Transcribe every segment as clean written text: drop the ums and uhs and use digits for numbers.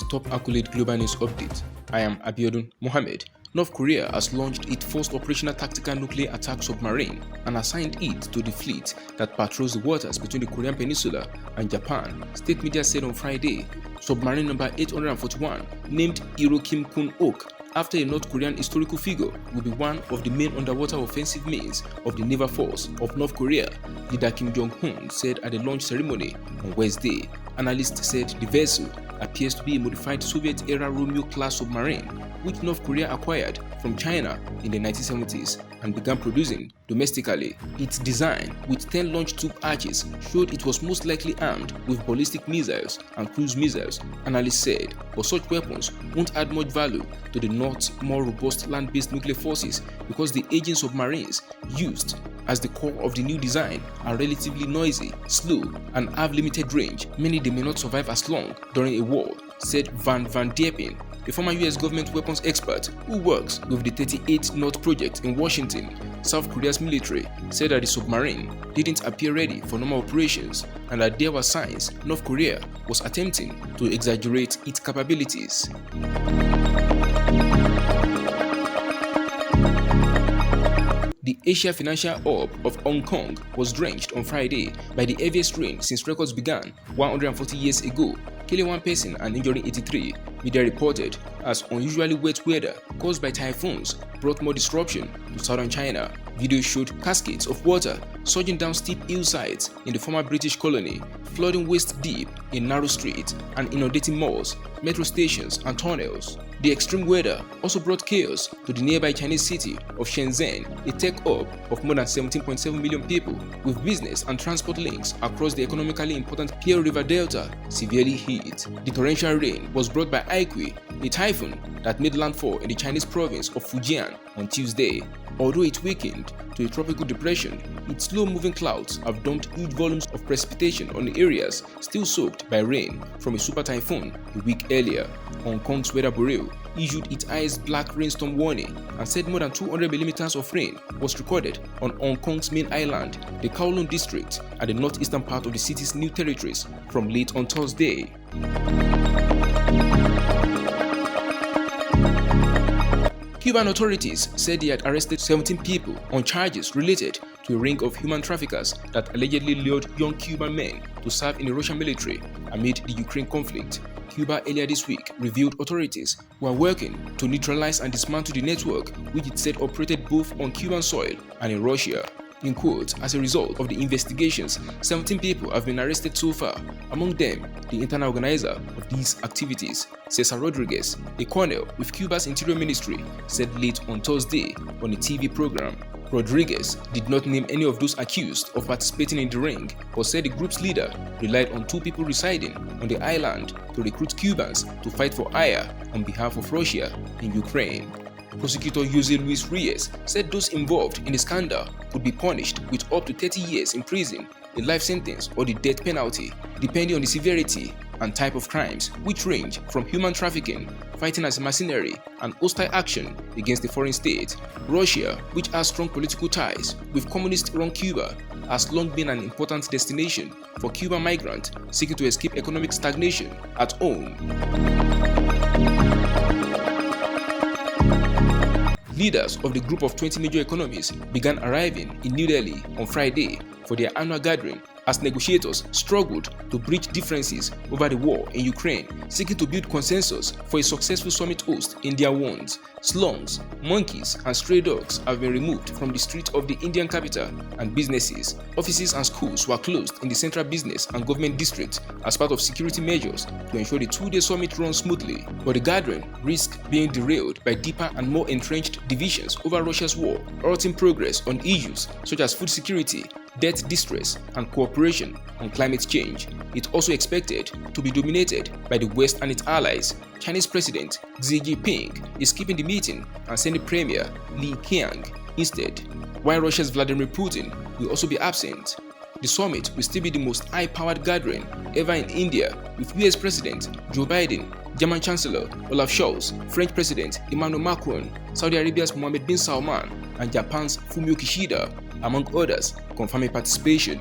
Top Accolade Global News Update. I am Abiodun Mohammed. North Korea has launched its first operational tactical nuclear attack submarine and assigned it to the fleet that patrols the waters between the Korean peninsula and Japan, state media said on Friday. Submarine number 841, named Hero Kim Kun Ok, after a North Korean historical figure, will be one of the main underwater offensive means of the naval force of North Korea, leader Kim Jong Un said at the launch ceremony on Wednesday. Analysts said the vessel appears to be a modified Soviet-era Romeo-class submarine, which North Korea acquired from China in the 1970s and began producing domestically. Its design, with 10 launch tube arches, showed it was most likely armed with ballistic missiles and cruise missiles, analysts said, but such weapons won't add much value to the North's more robust land-based nuclear forces because the aging submarines used as the core of the new design are relatively noisy, slow, and have limited range, meaning they may not survive as long during a war, said Van Diepen, a former US government weapons expert who works with the 38 North project in Washington. South Korea's military said that the submarine didn't appear ready for normal operations and that there were signs North Korea was attempting to exaggerate its capabilities. The Asia financial hub of Hong Kong was drenched on Friday by the heaviest rain since records began 140 years ago, killing one person and injuring 83, media reported, as unusually wet weather caused by typhoons brought more disruption to southern China. Videos showed cascades of water surging down steep hillsides in the former British colony, flooding waist deep in narrow streets and inundating malls, metro stations and tunnels. The extreme weather also brought chaos to the nearby Chinese city of Shenzhen, a tech hub of more than 17.7 million people, with business and transport links across the economically important Pearl River Delta severely hit. The torrential rain was brought by Aikui, a typhoon that made landfall in the Chinese province of Fujian on Tuesday. Although it weakened to a tropical depression, its slow-moving clouds have dumped huge volumes of precipitation on the areas still soaked by rain from a super typhoon a week earlier. Hong Kong's Weather Bureau issued its highest black rainstorm warning and said more than 200 millimeters of rain was recorded on Hong Kong's main island, the Kowloon district, at the northeastern part of the city's new territories from late on Thursday. Cuban authorities said they had arrested 17 people on charges related to a ring of human traffickers that allegedly lured young Cuban men to serve in the Russian military amid the Ukraine conflict. Cuba earlier this week revealed authorities were working to neutralize and dismantle the network, which it said operated both on Cuban soil and in Russia. In quotes, as a result of the investigations, 17 people have been arrested so far, among them the internal organizer of these activities, Cesar Rodriguez, a colonel with Cuba's Interior Ministry, said late on Thursday on a TV program. Rodriguez did not name any of those accused of participating in the ring, but said the group's leader relied on 2 people residing on the island to recruit Cubans to fight for hire on behalf of Russia in Ukraine. Prosecutor Jose Luis Reyes said those involved in the scandal could be punished with up to 30 years in prison, a life sentence, or the death penalty, depending on the severity and type of crimes, which range from human trafficking, fighting as a mercenary, and hostile action against a foreign state. Russia, which has strong political ties with communist-run Cuba, has long been an important destination for Cuban migrants seeking to escape economic stagnation at home. Leaders of the group of 20 major economies began arriving in New Delhi on Friday for their annual gathering as negotiators struggled to bridge differences over the war in Ukraine, seeking to build consensus for a successful summit host in their ones. Slums, monkeys, and stray dogs have been removed from the streets of the Indian capital, and businesses, offices, and schools were closed in the central business and government district as part of security measures to ensure the 2-day summit runs smoothly. But the gathering risks being derailed by deeper and more entrenched divisions over Russia's war, halting progress on issues such as food security, debt distress, and cooperation on climate change. It's also expected to be dominated by the West and its allies. Chinese President Xi Jinping is keeping the meeting and sending Premier Li Qiang instead, while Russia's Vladimir Putin will also be absent. The summit will still be the most high-powered gathering ever in India, with US President Joe Biden, German Chancellor Olaf Scholz, French President Emmanuel Macron, Saudi Arabia's Mohammed bin Salman, and Japan's Fumio Kishida, among others, confirming participation.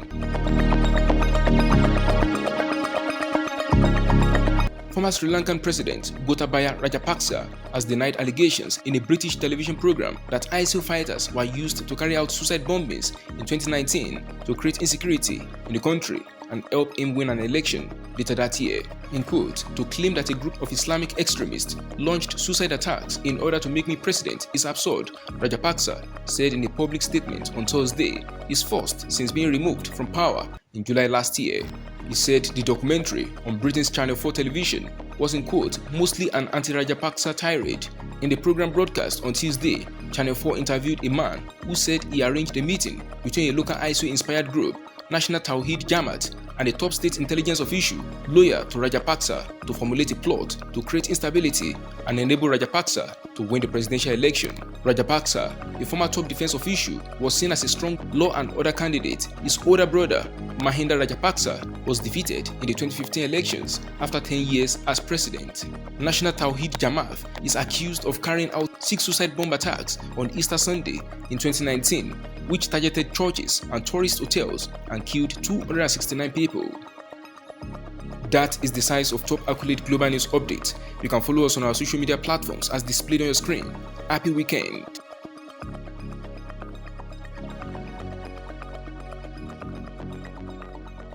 Former Sri Lankan President Gotabaya Rajapaksa has denied allegations in a British television program that ISIL fighters were used to carry out suicide bombings in 2019 to create insecurity in the country and help him win an election later that year. In quote, to claim that a group of Islamic extremists launched suicide attacks in order to make me president is absurd, Rajapaksa said in a public statement on Thursday, his first since being removed from power in July last year. He said the documentary on Britain's Channel 4 television was, in quote, mostly an anti-Rajapaksa tirade. In the program broadcast on Tuesday, Channel 4 interviewed a man who said he arranged a meeting between a local ISIL-inspired group, National Tawhid Jamaat, and a top state intelligence official loyal to Rajapaksa to formulate a plot to create instability and enable Rajapaksa to win the presidential election. Rajapaksa, a former top defense official, was seen as a strong law and order candidate. His older brother, Mahinda Rajapaksa, was defeated in the 2015 elections after 10 years as president. National Tawhid Jamaat is accused of carrying out 6 suicide bomb attacks on Easter Sunday in 2019, which targeted churches and tourist hotels and killed 269 people. That is the size of top accurate global news updates. You can follow us on our social media platforms as displayed on your screen. Happy weekend!